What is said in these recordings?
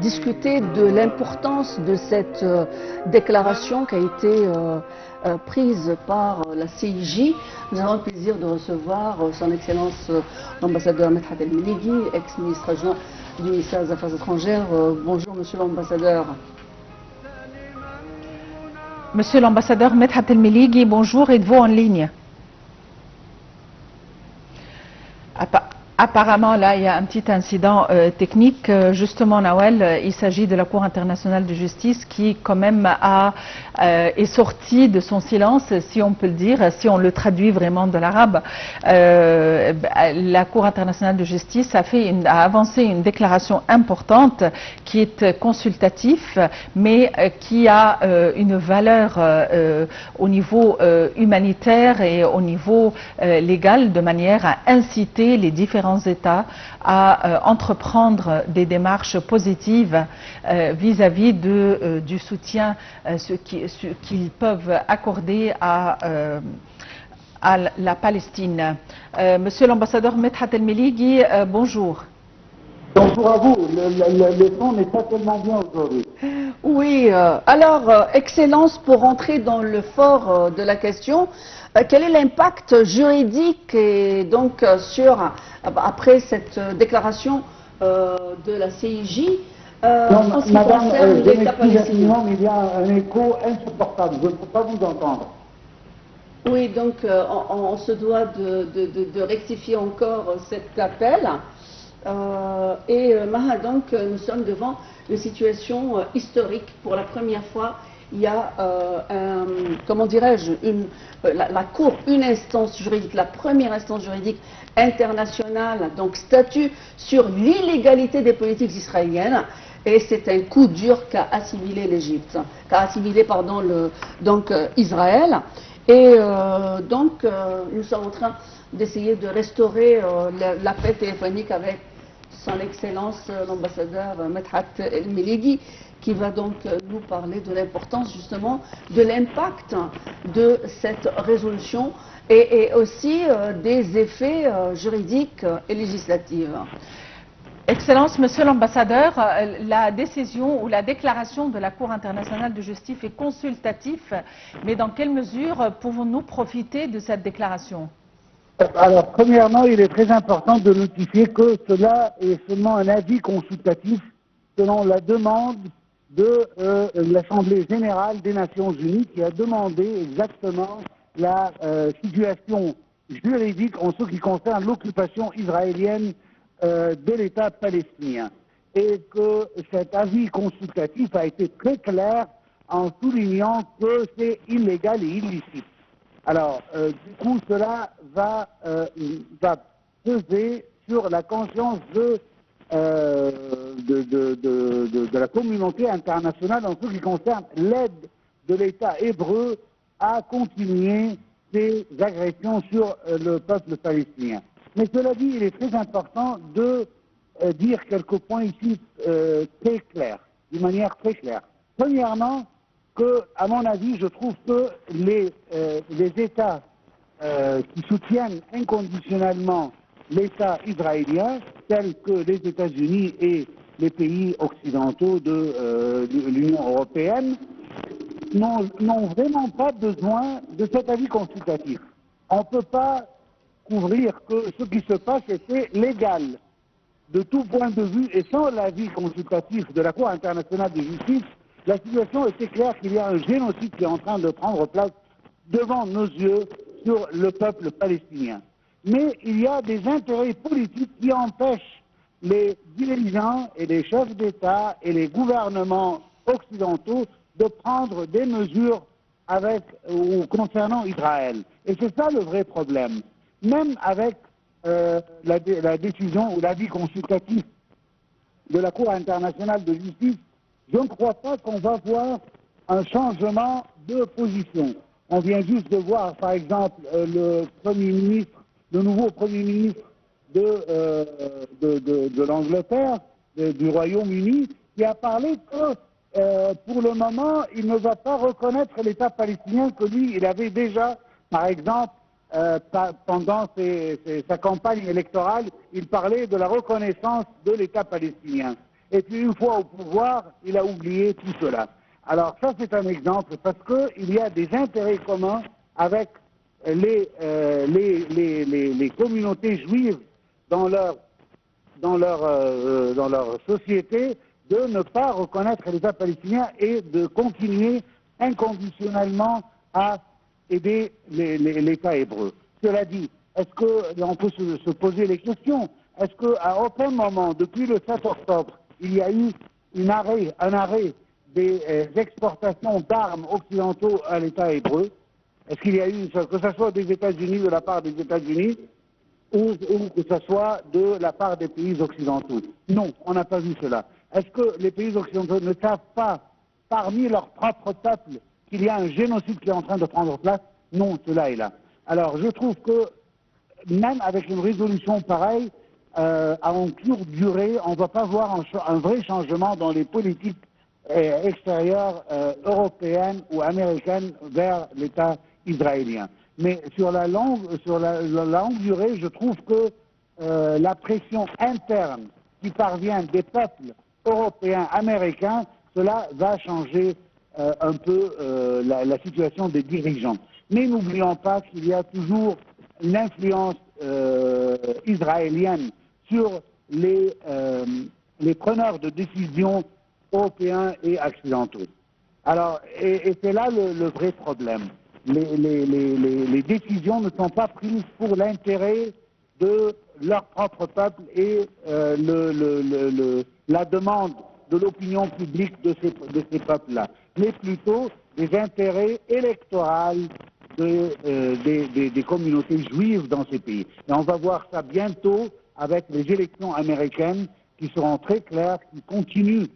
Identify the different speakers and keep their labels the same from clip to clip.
Speaker 1: discuter de l'importance de cette déclaration qui a été prise par la CIJ. Nous avons le plaisir de recevoir son Excellence l'ambassadeur Medhat El-Melighi, ex-ministre adjoint du ministère des Affaires étrangères. Bonjour Monsieur l'ambassadeur.
Speaker 2: Monsieur l'ambassadeur Medhat El-Melighi, bonjour, êtes-vous en ligne? Apparemment, là, il y a un petit incident technique. Justement, Nawel, il s'agit de la Cour internationale de justice qui, quand même, est sortie de son silence, si on peut le dire, si on le traduit vraiment de l'arabe. La Cour internationale de justice a avancé une déclaration importante qui est consultative, mais qui a une valeur au niveau humanitaire et au niveau légal, de manière à inciter les différents États à entreprendre des démarches positives vis-à-vis du soutien qu'ils peuvent accorder à la Palestine. Monsieur l'ambassadeur Medhat El-Melighi, bonjour.
Speaker 3: Bonjour à vous, le son n'est pas tellement bien aujourd'hui.
Speaker 1: Oui, alors, Excellence, pour entrer dans le fort de la question, quel est l'impact juridique et donc après cette déclaration de la CIJ en ce qui concerne l'État palestinien?
Speaker 3: Mais il y a un écho insupportable, je ne peux pas vous entendre.
Speaker 1: Oui, donc on se doit de rectifier encore cet appel. Donc nous sommes devant une situation historique. Pour la première fois, il y a comment dirais-je, la Cour, une instance juridique, la première instance juridique internationale, donc statue sur l'illégalité des politiques israéliennes. Et c'est un coup dur qu'a assimilé l'Égypte, Israël. Et nous sommes en train d'essayer de restaurer la paix téléphonique avec son Excellence l'ambassadeur Medhat El-Melighi, qui va donc nous parler de l'importance justement de l'impact de cette résolution et aussi des effets juridiques et législatifs.
Speaker 2: Excellence, Monsieur l'ambassadeur, la décision ou la déclaration de la Cour internationale de justice est consultative, mais dans quelle mesure pouvons-nous profiter de cette déclaration?
Speaker 3: Alors, premièrement, il est très important de notifier que cela est seulement un avis consultatif selon la demande de l'Assemblée générale des Nations unies qui a demandé exactement la situation juridique en ce qui concerne l'occupation israélienne de l'État palestinien. Et que cet avis consultatif a été très clair en soulignant que c'est illégal et illicite. Alors, du coup, cela va peser sur la conscience de la communauté internationale en ce qui concerne l'aide de l'État hébreu à continuer ses agressions sur le peuple palestinien. Mais cela dit, il est très important de dire quelques points ici très clairs, d'une manière très claire. Premièrement, à mon avis, je trouve que les États qui soutiennent inconditionnellement l'État israélien, tels que les États-Unis et les pays occidentaux de l'Union européenne, n'ont vraiment pas besoin de cet avis consultatif. On ne peut pas couvrir que ce qui se passe était légal de tout point de vue et sans l'avis consultatif de la Cour internationale de justice. La situation était claire qu'il y a un génocide qui est en train de prendre place devant nos yeux sur le peuple palestinien. Mais il y a des intérêts politiques qui empêchent les dirigeants et les chefs d'État et les gouvernements occidentaux de prendre des mesures concernant Israël. Et c'est ça le vrai problème. Même avec la décision ou l'avis consultatif de la Cour internationale de justice, je ne crois pas qu'on va voir un changement de position. On vient juste de voir, par exemple, le nouveau Premier ministre de l'Angleterre, du Royaume-Uni, qui a parlé que, pour le moment, il ne va pas reconnaître l'État palestinien que lui, il avait déjà, par exemple, pendant sa campagne électorale, il parlait de la reconnaissance de l'État palestinien. et puis une fois au pouvoir, il a oublié tout cela. Alors ça c'est un exemple parce qu'il y a des intérêts communs avec les communautés juives dans leur société de ne pas reconnaître l'État palestinien et de continuer inconditionnellement à aider l'État hébreu. Cela dit, est-ce qu'on peut se poser les questions? Est-ce qu'à aucun moment, depuis le 7 octobre, il y a eu un arrêt des exportations d'armes occidentaux à l'État hébreu? Est-ce qu'il y a eu, que ce soit des États-Unis, de la part des États-Unis, ou que ce soit de la part des pays occidentaux? Non, on n'a pas vu cela. Est-ce que les pays occidentaux ne savent pas, parmi leur propre peuple, qu'il y a un génocide qui est en train de prendre place? Non, cela est là. Alors je trouve que même avec une résolution pareille, à en courte durée, on ne va pas voir un vrai changement dans les politiques extérieures européennes ou américaines vers l'État israélien. Mais sur la longue durée, je trouve que la pression interne qui parvient des peuples européens, américains, cela va changer un peu la situation des dirigeants. Mais n'oublions pas qu'il y a toujours une influence israélienne sur les preneurs de décisions européens et occidentaux. Alors, et c'est là le vrai problème. Les décisions ne sont pas prises pour l'intérêt de leur propre peuple et la demande de l'opinion publique de ces peuples-là, mais plutôt des intérêts électoraux des communautés juives dans ces pays. Et on va voir ça bientôt avec les élections américaines qui seront très claires, qui continuent.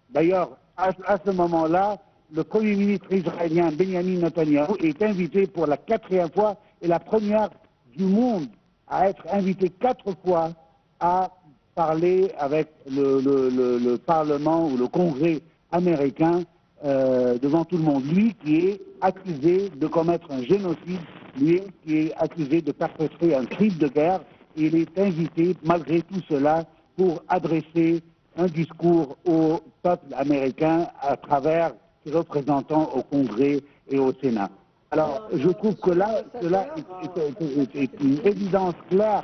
Speaker 3: D'ailleurs, à ce moment-là, le Premier ministre israélien Benjamin Netanyahu est invité pour la 4e fois et la première du monde à être invité 4 fois à parler avec le Parlement ou le Congrès américain devant tout le monde. Lui qui est accusé de commettre un génocide, lui qui est accusé de perpétrer un crime de guerre, et il est invité malgré tout cela pour adresser un discours au peuple américain à travers ses représentants au Congrès et au Sénat. Alors, je trouve que là, cela est une évidence claire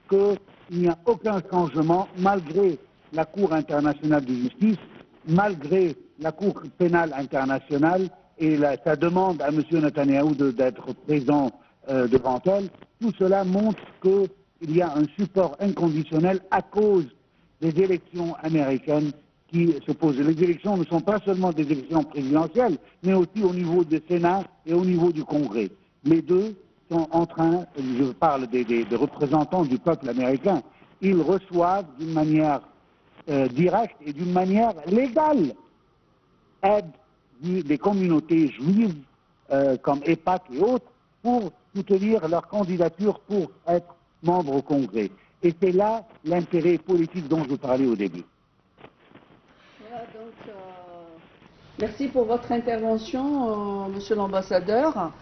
Speaker 3: qu'il n'y a aucun changement malgré la Cour internationale de justice, malgré la Cour pénale internationale et sa demande à M. Netanyahou d'être présent devant elle. Tout cela montre qu'il y a un support inconditionnel à cause des élections américaines qui se posent. Les élections ne sont pas seulement des élections présidentielles, mais aussi au niveau du Sénat et au niveau du Congrès. Les deux sont en train, je parle des représentants du peuple américain, ils reçoivent d'une manière directe et d'une manière légale aide des communautés juives comme EPAC et autres pour soutenir leur candidature pour être membre au Congrès. Et c'est là l'intérêt politique dont je parlais au début.
Speaker 1: Voilà, donc, merci pour votre intervention, Monsieur l'ambassadeur.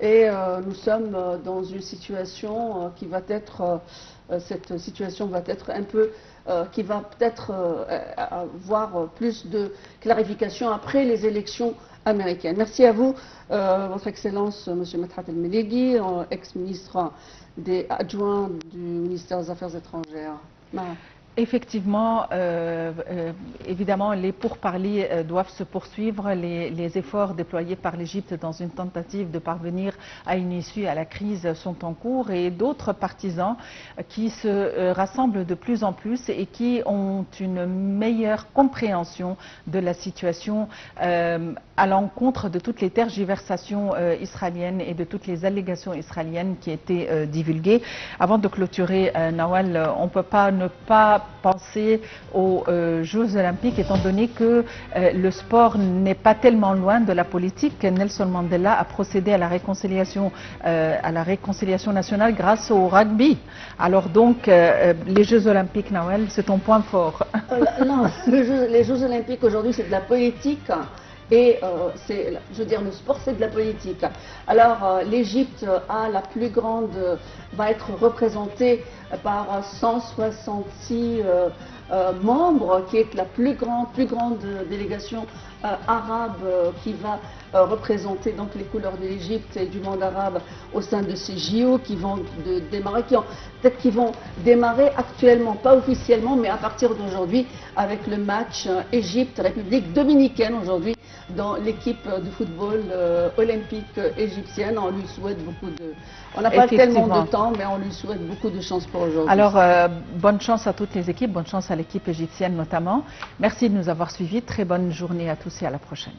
Speaker 1: Et nous sommes dans une situation qui va être, cette situation va être un peu, qui va peut-être avoir plus de clarification après les élections américaines. Merci à vous, Votre Excellence, Monsieur Medhat El-Meleghi, ex-ministre adjoint du ministère des Affaires étrangères.
Speaker 2: Effectivement, évidemment, les pourparlers doivent se poursuivre. Les efforts déployés par l'Égypte dans une tentative de parvenir à une issue à la crise sont en cours et d'autres partisans qui se rassemblent de plus en plus et qui ont une meilleure compréhension de la situation à l'encontre de toutes les tergiversations israéliennes et de toutes les allégations israéliennes qui étaient divulguées. Avant de clôturer, Nawal, on ne peut pas ne pas penser aux Jeux Olympiques, étant donné que le sport n'est pas tellement loin de la politique. Nelson Mandela a procédé à la réconciliation nationale grâce au rugby. Alors donc, les Jeux Olympiques, Nawal, c'est ton point fort.
Speaker 1: Non, les Jeux Olympiques aujourd'hui, c'est de la politique. Et je veux dire, le sport, c'est de la politique. Alors, l'Égypte va être représentée par 166 membre, qui est la plus grande délégation arabe qui va représenter donc les couleurs de l'Égypte et du monde arabe au sein de ces JO qui vont démarrer, qui vont démarrer actuellement, pas officiellement, mais à partir d'aujourd'hui avec le match Égypte-République dominicaine aujourd'hui dans l'équipe de football olympique égyptienne. On lui souhaite on n'a pas tellement de temps, mais on lui souhaite beaucoup de chance pour aujourd'hui.
Speaker 2: Alors, bonne chance à toutes les équipes, bonne chance à l'équipe égyptienne notamment. Merci de nous avoir suivis. Très bonne journée à tous et à la prochaine.